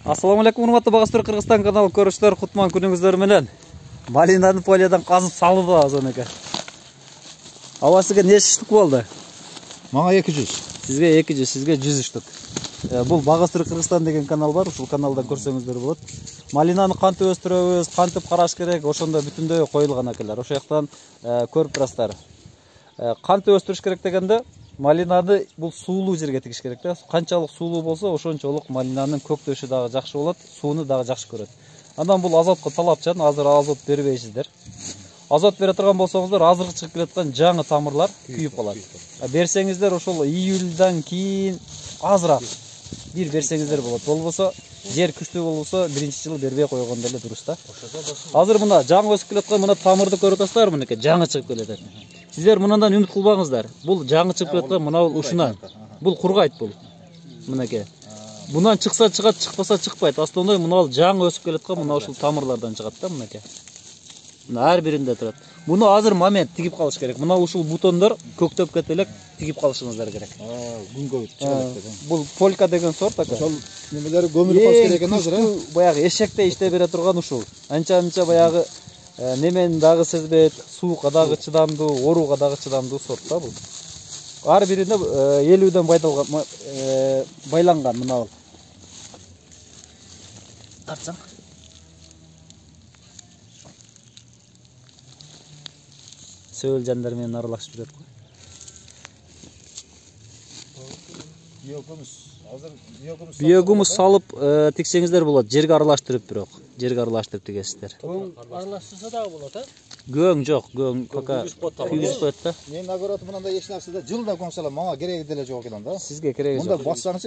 Ассаламу алейкум, урматтуу Багастыр Кыргызстан каналы көрүүчүлөр, кутман күнүңүздөр менен. Малинаны полиядан казып салды азонеке. Аба сизге нече штук болду? Мага 200. Сизге 200, сизге 100 штук. Бул Багастыр Кыргызстан деген канал бар, ушул каналда көрсөңүздөр болот. Малинаны кантип өстүрөбүз, кантип караш керек, ошондо бүтүндөй коюлган акелер. Ошол жактан көрүп турасыздар. Кантип өстүрүш керек дегенде, малинаны бул суулуу жерге тигиш керек да. Канчалык суулуу болсо, ошончолук малинанын көктөшү дагы жакшы болот, сууну дагы жакшы көрөт. Андан бул азотко талапчан, азыр азот бербейсиздер. Азот бере турган болсоңуздар, азыркы чыгып келаткан жаңы тамырлар күйүп калат. Берсеңиздер ошол июльдан кийин азыраак бир берсеңиздер болот. Болбосо, жер күчтүү болбосо, биринчи жылы бербей койгондо эле дурус да. Азыр мына жаңы өсүп келаткан мына тамырды көрүп атасыздар, мынакей жаңы чыгып келет. Сиздер мындан үмүт кылбаңыздар. Бул жаңы чыгып келаткан мына ушунан. Бул кургайт бул. Мынакей. Bundan çıksa çıkat, çıkmasa çıkmayt. Aslında mına жаңы өсүп келаткан мына ушул тамырлардан чыгат да, мынакей. Мына ар биринде турат. Буну азыр момент тигип калыш керек. Мына ушул бутондор көктөп кете элек тигип калышыңыздар керек. Күнгө чыгат. Бул полька деген сорт ака. Ошол немелери көмүлүп калыш керек экен азыр, Баягы эшектей иштей бере турган ушул. Анча баягы немен дагы сезбейт, суукка дагы чыдамдуу, орууга дагы чыдамдуу сорт да бул. Ар биринде 50ден байланган мына. Тартсаң. Сөөл жандар менен аралашып жүрөт го. Биогумус салып тиксеңиздер болот. Жерге аралаштырып бирок. Жерге аралаштырып тигесиздер. Аралаштырса дагы болот, Göң жок, göң пока күйгүзүп коет да. Мен нагород мындай эч нерседе жылда көң салам, мага кереги деле жок экен да. Сизге кереги жок. Мында бассаңыз,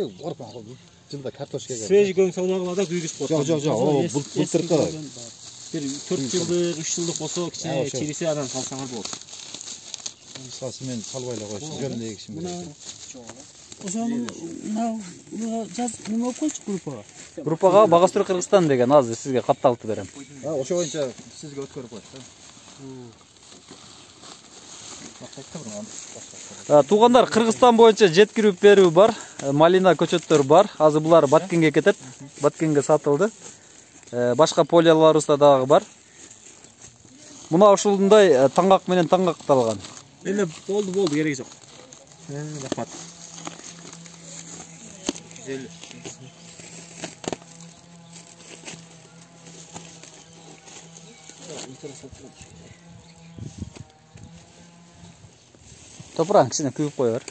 жылда картошка керек. Свежий көң салмагыла да күйгүзүп коет. Жок, бул былтыркы. Бир 4 жылдык, 3 жылдык болсо, кичине чирисе анан салсаңар болот. Сасы мен салбай эле койчу, жөнүндө эгишим керек. Ошону жаз неме болуп койчу группага. Группага Багастыр Кыргызстан деген азыр сизге катталып берем. Ошо боюнча сизге өткөрүп коет да. Туугандар, Кыргызстан боюнча жеткирип берүү бар, малина көчөттөр бар. Азыр булар Баткенге кетет. Баткенге сатылды. Башка полияларыбызда дагы бар. Мына ушундай таңгак менен таңгакталган. Эми болду, кереги жок. Рахмат. Güzel. Toprağın içine kuyup koyuyor.